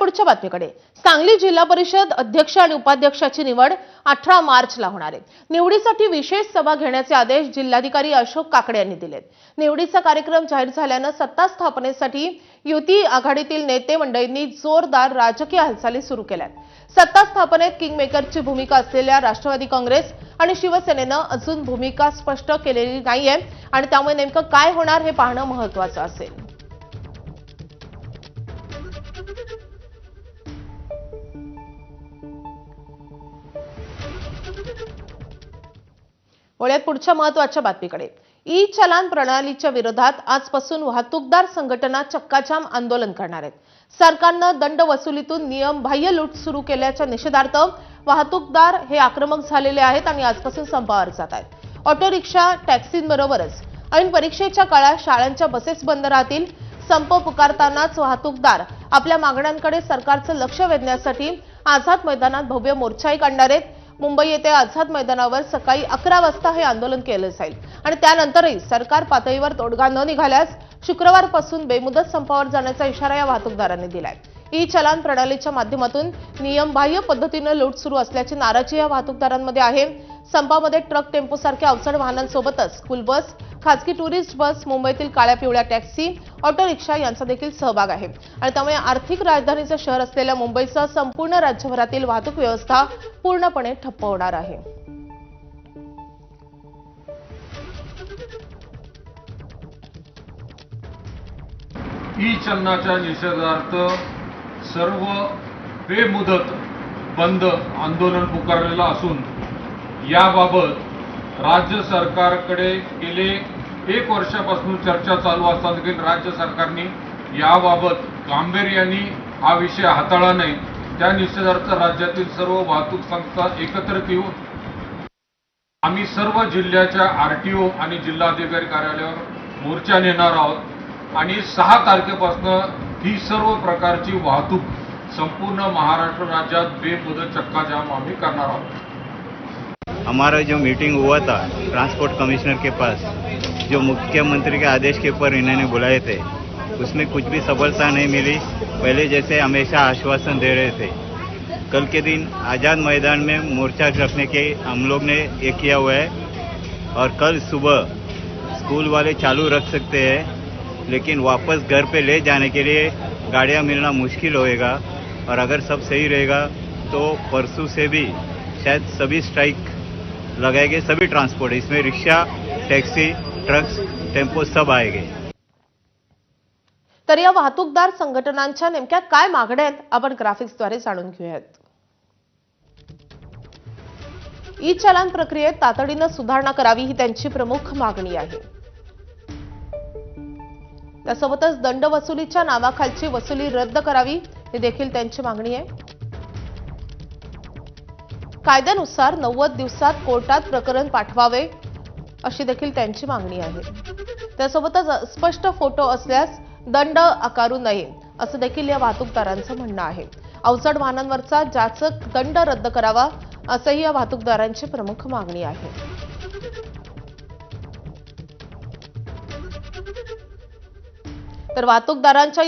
पुढच्या बातमीकडे। सांगली जिल्हा परिषद अध्यक्ष आणि उपाध्यक्षाची निवड 18 मार्चला होणार आहे। निवडीसाठी विशेष सभा घेण्याचे आदेश जिल्हाधिकारी अशोक काकडे यांनी दिलेत। निवडीचा कार्यक्रम जाहीर झाल्याने सत्ता स्थापनेसाठी युती आघाडीतील नेते मंडळींनी जोरदार राजकीय हालचाली सुरू केल्यात। सत्ता स्थापनेत किंगमेकरची भूमिका असलेल्या राष्ट्रवादी काँग्रेस आणि शिवसेनेने अजून भूमिका स्पष्ट केलेली नाहीये आणि त्यामुळे नेमकं काय होणार हे पाहणं महत्त्वाचं असेल। वळ्यात पुढच्या महत्त्वाच्या बातमीकडे। ई चलान प्रणालीच्या विरोधात आजपासून वाहतूकदार संघटना चक्काजाम आंदोलन करणार आहेत। सरकारने दंड वसुलीतून नियमबाह्य लूट सुरू केल्याच्या निषेधार्थ वाहतूकदार हे आक्रमक झालेले आहेत आणि आजपासून संपावर जात आहेत। ऑटो रिक्षा टॅक्सींबरोबरच ऐन परीक्षेच्या काळात शाळांच्या बसेस बंद राहतील। संप पुकारतानाच वाहतूकदार आपल्या मागण्यांकडे सरकारचं लक्ष वेधण्यासाठी आझाद मैदानात भव्य मोर्चाही काढणार आहेत। मुंबई येथे आझाद मैदानावर सकाळी 11 वाजता हे आंदोलन केले जाईल आणि त्यानंतरही सरकार पातळीवर तोडगा न निघाल्यास शुक्रवारपासून बेमुदत संपावर जाण्याचा इशारा या वाहतूकदारांनी दिलाय। ई चलान प्रणालीच्या माध्यमातून नियमबाह्य पद्धतीने लूट सुरू असल्याची नाराजी या वाहतूकदारांमध्ये आहे। संपामध्ये ट्रक टेम्पो सारख्या अवजड वाहनांसोबतच स्कूल बस, खासगी टुरिस्ट बस, मुंबईतील काळ्या पिवळ्या टॅक्सी, ऑटो रिक्षा यांचा देखील सहभाग आहे आणि त्यामुळे आर्थिक राजधानीचे शहर असलेल्या मुंबईसह संपूर्ण राज्यभरातील वाहतूक व्यवस्था पूर्णपणे ठप्प होणार आहे। ई चलनाच्या निषेधार्थ सर्व बेमुदत बंद आंदोलन पुकारलेलं असून याबाबत राज्य सरकारकडे गेले 1 वर्षापासून चर्चा चालू असताना देखील राज्य सरकारने याबाबत गांभीर्याने हा विषय हाताळला नाही। त्या निषेधार्थ राज्यातील सर्व वाहतूक संस्था एकत्रित येऊन आम्ही सर्व जिल्ह्याच्या आरटीओ आणि जिल्हाधिकारी कार्यालयावर मोर्चा नेणार आहोत आणि 6 तारखेपासून ही सर्व प्रकारची वाहतूक संपूर्ण महाराष्ट्र राज्यात बेमुदत चक्काजाम आम्ही करणार आहोत। हमारा जो मीटिंग हुआ था ट्रांसपोर्ट कमिश्नर के पास, जो मुख्यमंत्री के आदेश के ऊपर इन्होंने बुलाए थे, उसमें कुछ भी सफलता नहीं मिली। पहले जैसे हमेशा आश्वासन दे रहे थे। कल के दिन आज़ाद मैदान में मोर्चा रखने के हम लोग ने ये किया हुआ है और कल सुबह स्कूल वाले चालू रख सकते हैं, लेकिन वापस घर पे ले जाने के लिए गाड़ियाँ मिलना मुश्किल होएगा। और अगर सब सही रहेगा तो परसों से भी शायद सभी स्ट्राइक लगाएंगे, सभी ट्रांसपोर्ट, इसमें रिक्शा, टैक्सी, ट्रक्स, टेम्पो सब आएंगे। तर या वाहतूकदार संघटनांच्या नेमक्या काय मागण्या आहेत आपण ग्राफिक्सद्वारे जाणून घेऊयात। ई चलान प्रक्रियेत तातडीने सुधारणा करावी ही त्यांची प्रमुख मागणी आहे। त्यासोबतच दंड वसुलीच्या नावाखालची वसुली रद्द करावी ही देखील त्यांची मागणी आहे। कायद्यानुसार 90 दिवसात कोर्टात प्रकरण पाठवावे अशी देखील त्यांची मागणी आहे। त्यासोबतच स्पष्ट फोटो असल्यास दंड आकारू नये असं देखील या वाहतूकदारांचं म्हणणं आहे। अवजड वाहनांवरचा जाचक दंड रद्द करावा असंही या वाहतूकदारांची प्रमुख मागणी आहे। तर वाहतूकदारांच्या